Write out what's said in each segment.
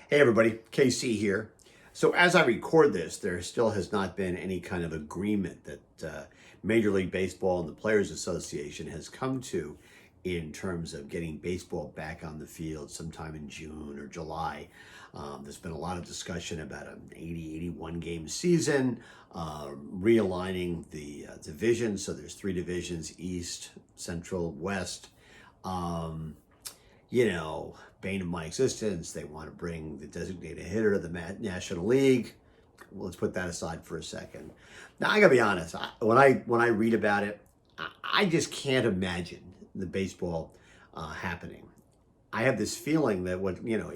Hey everybody, KC here. So as I record this, there still has not been any kind of agreement that Major League Baseball and the Players Association has come to in terms of getting baseball back on the field sometime in June or July. There's been a lot of discussion about an 81 game season, realigning the divisions. So there's 3 divisions: East, Central, West. Bane of my existence. They want to bring the designated hitter to the National League. Well, let's put that aside for a second. Now, I gotta be honest. When I read about it, I just can't imagine the baseball happening. I have this feeling that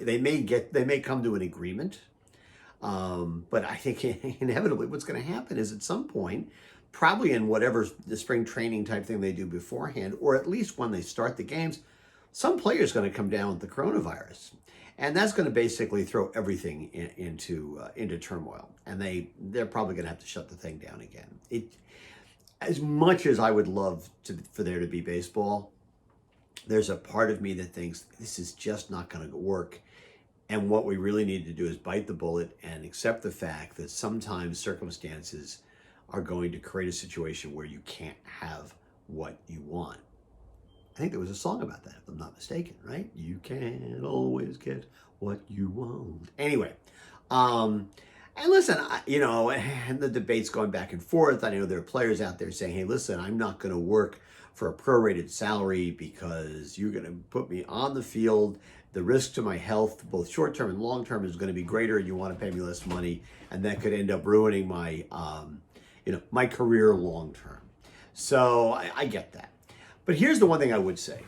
they may come to an agreement, but I think inevitably what's going to happen is at some point, probably in whatever the spring training type thing they do beforehand, or at least when they start the games, some player's going to come down with the coronavirus, and that's going to basically throw everything into turmoil, and they're probably going to have to shut the thing down again. As much as I would love for there to be baseball, there's a part of me that thinks this is just not going to work, and what we really need to do is bite the bullet and accept the fact that sometimes circumstances are going to create a situation where you can't have what you want. I think there was a song about that, if I'm not mistaken, right? You can't always get what you want. Anyway, and listen, and the debate's going back and forth. I know there are players out there saying, hey, listen, I'm not going to work for a prorated salary because you're going to put me on the field. The risk to my health, both short-term and long-term, is going to be greater. You want to pay me less money, and that could end up ruining my, my career long-term. So I get that. But here's the one thing I would say,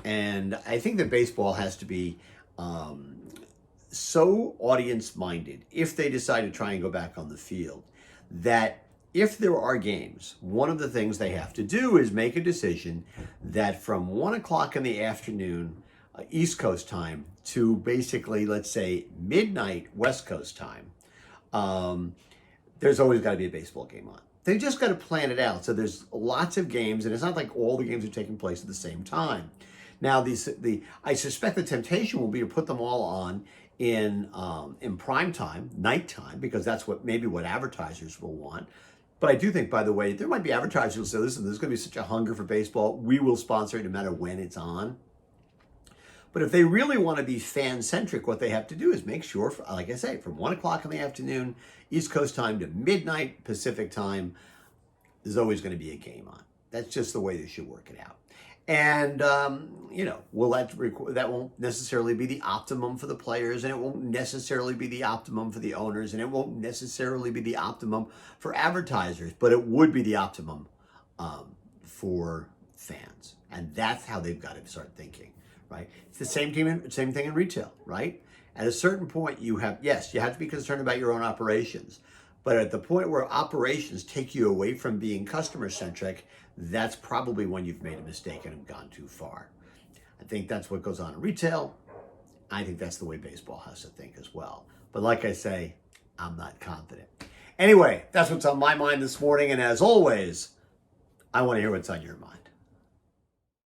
and I think that baseball has to be so audience-minded if they decide to try and go back on the field, that if there are games, one of the things they have to do is make a decision that from 1 o'clock in the afternoon, East Coast time, to basically, let's say, midnight West Coast time, there's always got to be a baseball game on. They just got to plan it out. So there's lots of games, and it's not like all the games are taking place at the same time. Now, I suspect the temptation will be to put them all on in prime time, nighttime, because that's what advertisers will want. But I do think, by the way, there might be advertisers who will say, listen, there's going to be such a hunger for baseball, we will sponsor it no matter when it's on. But if they really want to be fan-centric, what they have to do is make sure, like I say, from 1 o'clock in the afternoon, East Coast time, to midnight Pacific time, there's always going to be a game on. That's just the way they should work it out. And, that won't necessarily be the optimum for the players, and it won't necessarily be the optimum for the owners, and it won't necessarily be the optimum for advertisers, but it would be the optimum for fans. And that's how they've got to start thinking. Right? It's the same thing in retail, right? At a certain point, you have to be concerned about your own operations. But at the point where operations take you away from being customer-centric, that's probably when you've made a mistake and have gone too far. I think that's what goes on in retail. I think that's the way baseball has to think as well. But like I say, I'm not confident. Anyway, that's what's on my mind this morning. And as always, I want to hear what's on your mind.